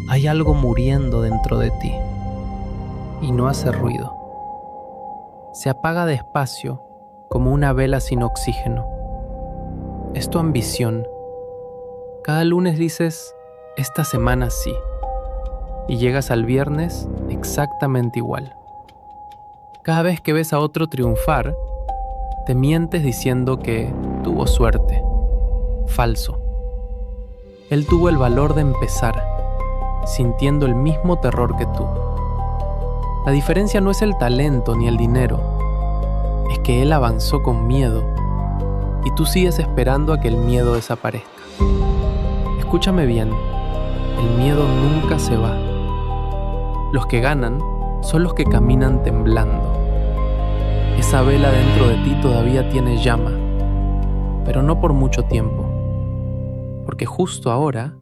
hay algo muriendo dentro de ti y no hace ruido. Se apaga despacio como una vela sin oxígeno. Es tu ambición. Cada lunes dices, esta semana sí, y llegas al viernes exactamente igual. Cada vez que ves a otro triunfar, te mientes diciendo que tuvo suerte. Falso. Él tuvo el valor de empezar, sintiendo el mismo terror que tú. La diferencia no es el talento ni el dinero, es que él avanzó con miedo y tú sigues esperando a que el miedo desaparezca. Escúchame bien, el miedo nunca se va. Los que ganan son los que caminan temblando. Esa vela dentro de ti todavía tiene llama, pero no por mucho tiempo, porque justo ahora